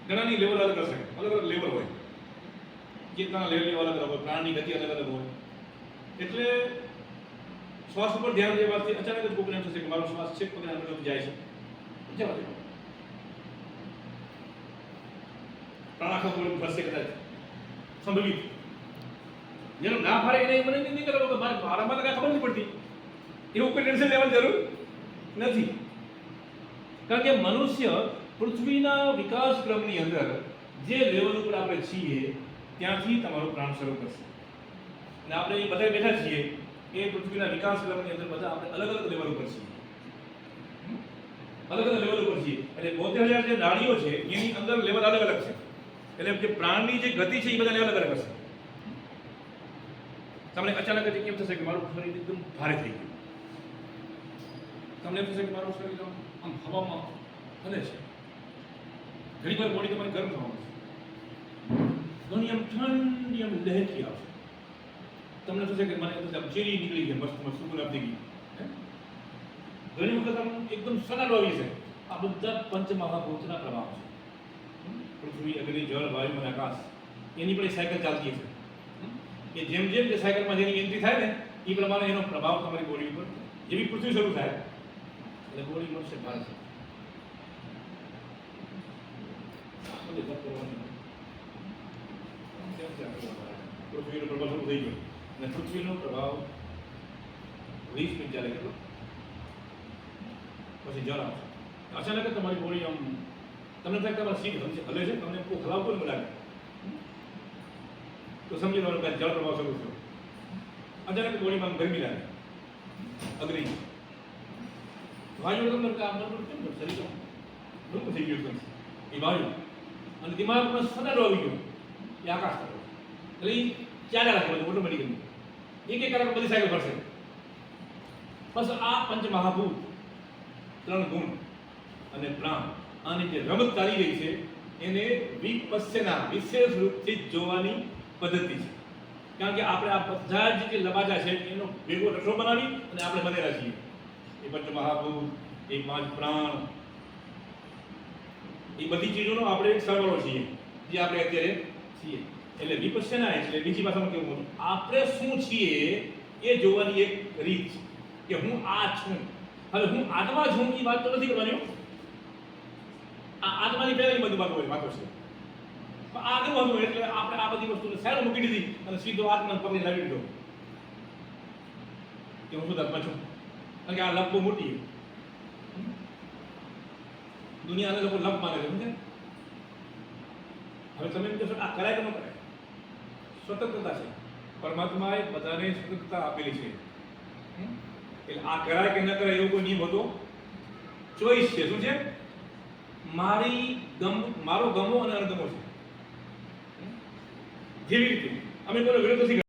ઘણાની level અલગ હશે, અલગ અલગ લેવલ હોય, ચેતના લેવલ અલગ અલગ હોય, પ્રાણની ગતિ અલગ અલગ હોય. એટલે શ્વાસ ઉપર ધ્યાન દેવાથી અચાનક જ કોઈને એમ થશે કે મારો શ્વાસ છેક પગને અંદર જાય છે, જવા દે. પ્રાણ આખો બોલી ફરશે કદાચ સંભવિત. જેનો ના ફારે એને મને નહીં કરો કે મારામાં તો કાંઈ ખબર નહીં પડતી, એવું કોઈ ટેન્શન લેવાની જરૂર નથી. કારણ કે મનુષ્ય પૃથ્વીના વિકાસ ક્રમની અંદર જે લેવલ ઉપર આપણે છીએ ત્યાંથી તમારો પ્રાણ શરૂ કરશે. અને આપણે એ બધા બેઠા છીએ એ પૃથ્વીના વિકાસ ક્રમની અંદર બધા આપણે અલગ અલગ લેવલ ઉપર છીએ, અલગ અલગ લેવલ ઉપર છીએ. એટલે 72,000 જે નાડીઓ છે એની અંદર લેવલ અલગ અલગ છે. એટલે જે પ્રાણની જે ગતિ છે એ બધા લેવલ અલગ અલગ હશે. તમને અચાનક જ કેમ થશે કે મારું શરીર એકદમ ભારે થઈ ગયું, તમને એમ થશે કે મારું શરીર આમ હવામાં હલે છે, ઘણી વાર બોડી તમારી ગરમ થવાનું છે, ઘણી આમ ઠંડી આમ લહેરથી આવશે. તમને થશે કે મને આમ ચેરી નીકળી ગઈ, મસ્ત મસ્ત સુગંધ આપી ગઈ. ઘણી વખત આમ એકદમ સનાડો આવી છે. આ બધા પંચમહાભૂતના પ્રભાવ છે. પૃથ્વી, અગ્નિ, જળ, વાયુ અને આકાશ, એની પણ સાયકલ ચાલતી હશે. કે જેમ જેમ જે સાયકલમાં જેની એન્ટ્રી થાય ને એ પ્રમાણે એનો પ્રભાવ તમારી બોડી ઉપર, જેવી પૃથ્વી શરૂ થાય એટલે બોડી મળશે ભારે છે. પૃથ્વીનો પ્રભાવ શરૂ થઈ ગયો અને પૃથ્વીનો પ્રભાવ 20 મિનિટ ચાલે કેટલો, પછી જળ આવશે. અચાનક જ તમારી બોડી આમ તમને થાય તમારા સીટ હલે છે, તમને કોઈ હલાવતો નહીં લાગે તો સમજી લો કે જળ પ્રભાવ શરૂ થયો. અચાનક બોડીમાં ગરમી લાગે, અગ્નિ, વાયુ તમને કામ કેમ શરીર ડૂબ થઈ ગયું એ વાયુ, અને દિમાગમાં સનાડો આવી ગયો એ આકાશ તરફ. એટલે એ ચાલ્યા રાખે બધું ઓટોમેટિકલી, એક એક કલાક બધી સાયકલ ફરશે. બસ આ પંચમહાભૂત, 3 ગુણ અને પ્રાણ, આની જે રમત ચાલી રહી છે એને વિપસ્યના વિશેષ રૂપથી જોવાની પદ્ધતિ છે. કારણ કે આપણે આ બધા જ જે લબાજા છે એનો ભેગો રસો બનાવી અને આપણે બનેલા છીએ. એ પંચમહાભૂત, એ 5 પ્રાણ, એ બધી ચીજોનો આપણે એક સરવાળો છીએ જે આપણે અત્યારે છીએ. એટલે વિપસ્યના એટલે બીજી ભાષામાં કેવું હતું, આપણે શું છીએ એ જોવાની એક રીત છે કે હું આ છું. હવે હું આત્મા છું એ વાત તો નથી કરવાની. આ આત્માની પહેલાની બધી વાતો છે. આગળ હતું એટલે આપણે આ બધી વસ્તુને સાઈડ મૂકી દીધી અને સીધો આત્માને પકડી લાવી દીધો કે હું શુદ્ધાત્મા છું. કારણ કે આ લપ બહુ મોટી દુનિયાના લોકો લપ માને છે, સમજે? હવે તમે એમ કહેશો આ કરાય કે ન કરાય? સ્વતંત્રતા છે, પરમાત્માએ બધાને સ્વતંત્રતા આપેલી છે. એટલે આ કરાય કે ન કરાય એવો કોઈ નિયમ હતો? ચોઈસ છે. શું છે? મારો ગમો અને અણગમો છે. જેવી રીતે અમે કોઈ વિરોધ નથી